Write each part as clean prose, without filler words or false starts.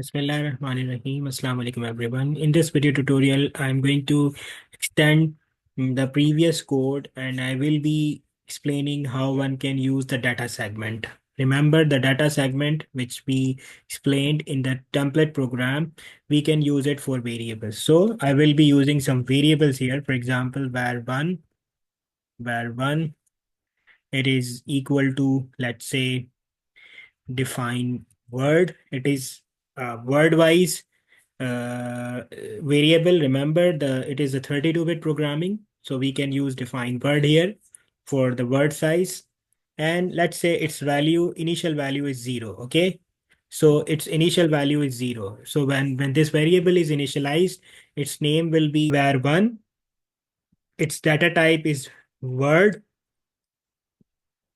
Bismillahirrahmanirrahim. Assalamu alaikum everyone. In this video tutorial, I'm going to extend the previous code and I will be explaining how one can use the data segment. Remember the data segment which we explained in the template program, we can use it for variables. So I will be using some variables here. For example, var1, it is equal to, let's say, define word. It is word wise variable. Remember it is a 32-bit programming, so we can use define word here for the word size. And let's say its initial value is 0. Okay, so its initial value is 0. So when this variable is initialized, its name will be var1. Its data type is word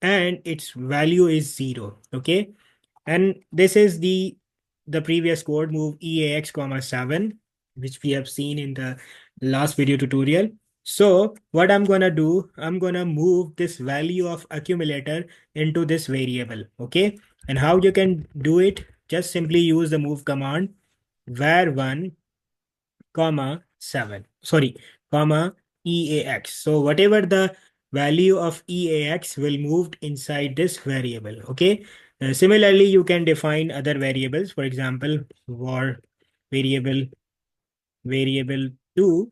and its value is 0. Okay, and this is the previous code, move EAX comma 7, which we have seen in the last video tutorial. So what I'm gonna do, I'm gonna move this value of accumulator into this variable. Okay, and how you can do it, just simply use the move command var1 comma 7, sorry, comma EAX. So whatever the value of EAX will moved inside this variable. Okay. Similarly, you can define other variables. For example, var variable 2,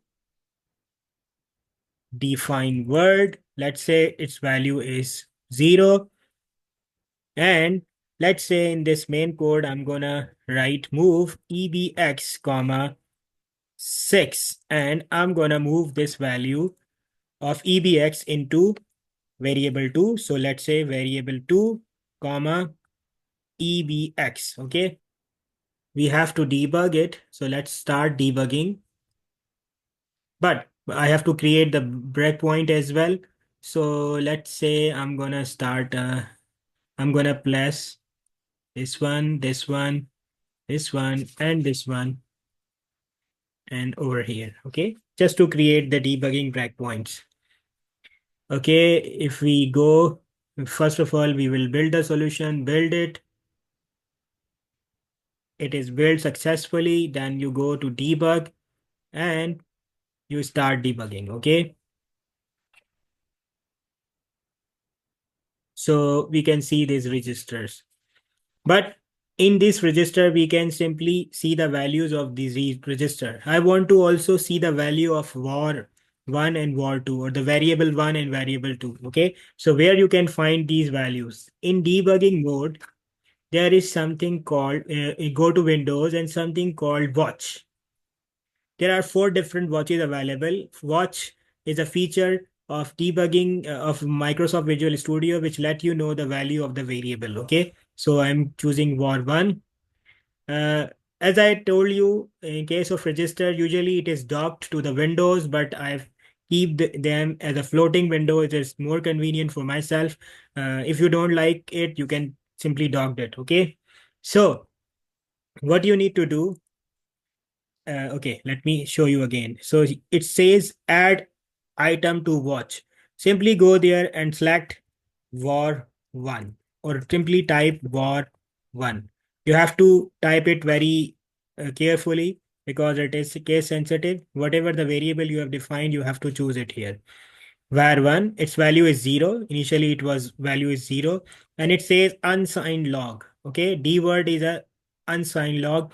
define word. Let's say its value is 0. And let's say in this main code, I'm gonna write move EBX comma 6, and I'm gonna move this value of EBX into variable 2. So let's say variable 2 comma EBX. Okay, we have to debug it, so let's start debugging, but I have to create the breakpoint as well. So let's say I'm gonna start I'm gonna place this one, this one, this one, and this one, and over here. Okay, just to create the debugging breakpoints. Okay, if we go, first of all, we will build the solution, build it. It is built successfully. Then you go to debug and you start debugging. Okay, so we can see these registers, but in this register we can simply see the values of these register. I want to also see the value of var1 and var2, or the variable 1 and variable 2. Okay, so where you can find these values in debugging mode, there is something called go to Windows and something called watch. There are 4 different watches available. Watch is a feature of debugging of Microsoft Visual Studio, which let you know the value of the variable. Okay, so I'm choosing var1. Uh, as I told you, in case of register, usually it is docked to the Windows, but I've keep them as a floating window. It is more convenient for myself. If you don't like it, you can simply dock it. Okay, so what you need to do, okay, let me show you again. So it says add item to watch. Simply go there and select var1, or simply type var1. You have to type it very carefully because it is case sensitive. Whatever the variable you have defined, you have to choose it here. Var1, its value is 0. Initially, it was value is 0, and it says unsigned log. Okay, D word is a unsigned log.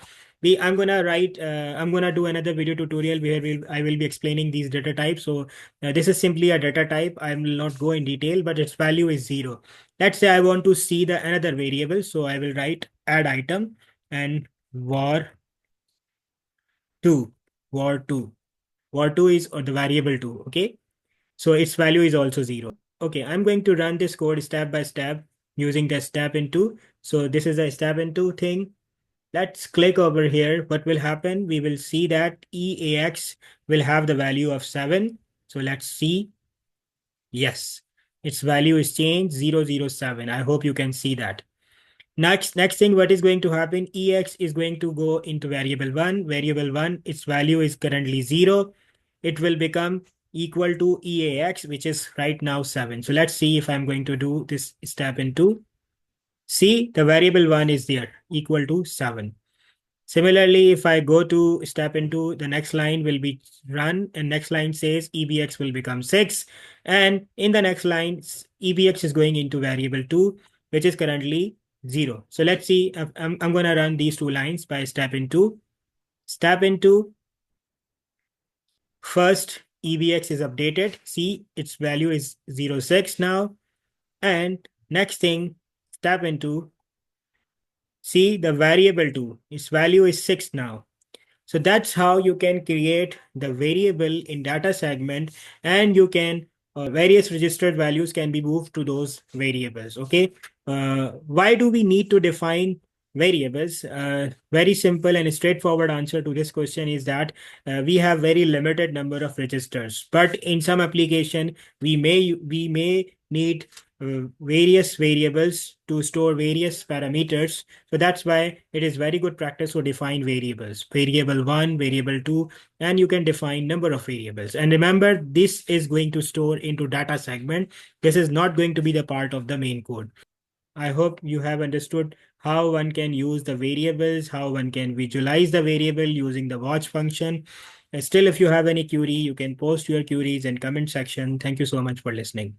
I'm gonna write. I'm gonna do another video tutorial where I will be explaining these data types. So this is simply a data type. I will not go in detail, but its value is 0. Let's say I want to see the another variable, so I will write add item and var2. var2 var2 is or the variable 2. Okay. So its value is also 0. Okay, I'm going to run this code step by step using the step into. So this is a step into thing. Let's click over here. What will happen? We will see that EAX will have the value of 7. So let's see. Yes, its value is changed 007. I hope you can see that. Next thing, what is going to happen? EX is going to go into variable 1. Variable 1, its value is currently 0. It will become equal to EAX, which is right now 7. So let's see if I'm going to do this step into. See, the variable 1 is there, equal to 7. Similarly, if I go to step into the next line will be run, and next line says EBX will become 6. And in the next line, EBX is going into variable 2, which is currently 0. So let's see, I'm going to run these two lines by step into. Step into, first EBX is updated. See, its value is 06 now. And next thing, step into, see the variable 2, its value is 6 now. So that's how you can create the variable in data segment, and you can various registered values can be moved to those variables. Okay. Why do we need to define variables? Very simple and straightforward answer to this question is that we have very limited number of registers, but in some application we may need various variables to store various parameters. So that's why it is very good practice to define variables, variable 1, variable 2, and you can define number of variables. And remember, this is going to store into data segment. This is not going to be the part of the main code. I hope you have understood how one can use the variables, how one can visualize the variable using the watch function. Still, if you have any query, you can post your queries in comment section. Thank you so much for listening.